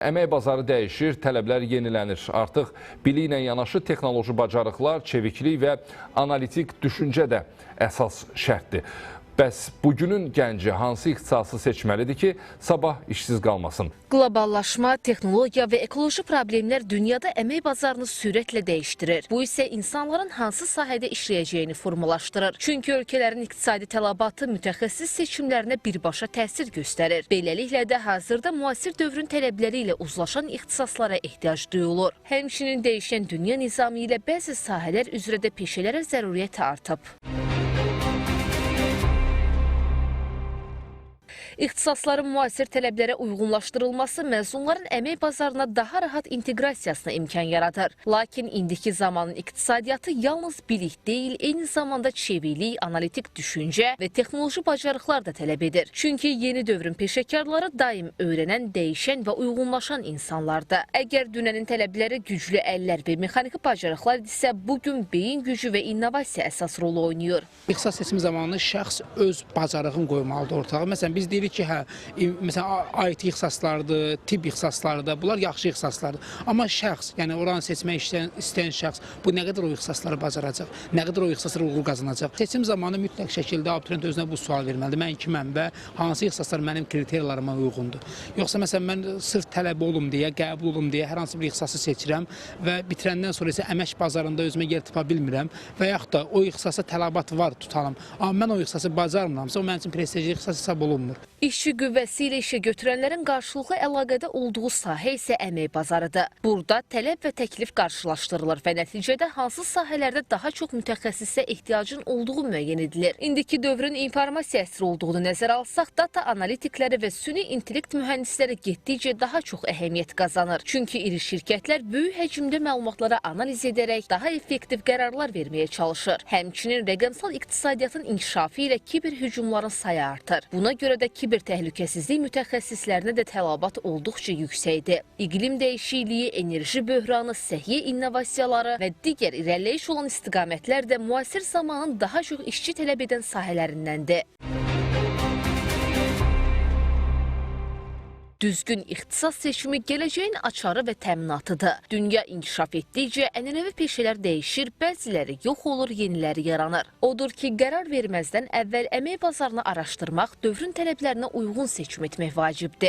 Əmək bazarı dəyişir, tələblər yenilənir. Artıq biliklə yanaşı texnoloji bacarıqlar, çeviklik və analitik düşüncə də əsas şərtdir. Bəs bugünün gənci hansı ixtisası seçməlidir ki, sabah işsiz qalmasın? Qloballaşma, texnologiya və ekoloji problemlər dünyada əmək bazarını sürətlə dəyişdirir. Bu isə insanların hansı sahədə işləyəcəyini formalaşdırır. Çünki ölkələrin iqtisadi tələbatı mütəxəssis seçimlərinə birbaşa təsir göstərir. Beləliklə də hazırda müasir dövrün tələbləri ilə uzlaşan ixtisaslara ehtiyac duyulur. Həmçinin dəyişən dünya nizamı ilə bəzi sahələr üzrə də peşələrə zəruriyyət artıb. İxtisasların müasir tələblərə uyğunlaşdırılması məzunların əmək bazarına daha rahat inteqrasiyasına imkan yaradır. Lakin indiki zamanın iqtisadiyyatı yalnız bilik deyil, eyni zamanda çeviklik, analitik düşüncə və texnoloji bacarıqlar da tələb edir. Çünki yeni dövrün peşəkarları daim öyrənən, dəyişən və uyğunlaşan insanlardır. Əgər dünənin tələbləri güclü əllər və mexaniki bacarıqlar idisə, bugün beyin gücü və innovasiya əsas rol oynayır. İxtisas seçimi zamanı şəxs öz bacarığını qoymalıdır ortağa. Məsələn, biz deyirik ki, məsələn, IT ixtisaslardır, tibb ixtisaslardır, bunlar yaxşı ixtisaslardır. Amma şəxs, yəni oranı seçmək istəyən şəxs bu nə qədər o ixtisasları bacaracaq, nə qədər o ixtisaslara uğur qazanacaq. Seçim zamanı mütləq şəkildə abituriyent özünə bu sual verməlidir. Mən kiməm və hansı ixtisaslar mənim kriteriyalarıma uyğundur. Yoxsa məsələn, mən sırf tələb olum deyə, qəbul olum deyə hər hansı bir ixtisası seçirəm və bitirəndən sonra isə əmək bazarında özümə yer tapa bilmirəm və yaxud da o ixtisasa tələbat var tutalım. Amma mən o ixtisası bacarmıramsa, o mənim üçün prestijli ixtisas hesab olunmur. İşçi qüvvəsi ilə işə götürənlərin qarşılıqlı əlaqədə olduğu sahə isə əmək bazarıdır. Burada tələb və təklif qarşılaşdırılır və nəticədə hansı sahələrdə daha çox mütəxəssisə ehtiyacın olduğu müəyyən edilir. İndiki dövrün informasiya əsri olduğunu nəzərə alsaq, data analitikləri və süni intellekt mühəndisləri getdikcə daha çox əhəmiyyət qazanır. Çünki iri şirkətlər böyük həcmdə məlumatlara analiz edərək daha effektiv qərarlar verməyə çalışır. Həmçinin rəqəmsal iqtisadiyyatın inkişafı ilə kiber hücumların sayı artır. Buna görə də kiber təhlükəsizlik mütəxəssislərinə də tələbat olduqca yüksəkdir. İqlim dəyişikliyi, enerji böhranı, səhiyyə innovasiyaları və digər irəliləyiş olan istiqamətlər də müasir zamanın daha çox işçi tələb edən sahələrindəndir. Düzgün ixtisas seçimi gələcəyin açarı və təminatıdır. Dünya inkişaf etdikcə ənənəvi peşələr dəyişir, bəziləri yox olur, yeniləri yaranır. Odur ki, qərar verməzdən əvvəl əmək bazarını araşdırmaq, dövrün tələblərinə uyğun seçim etmək vacibdir.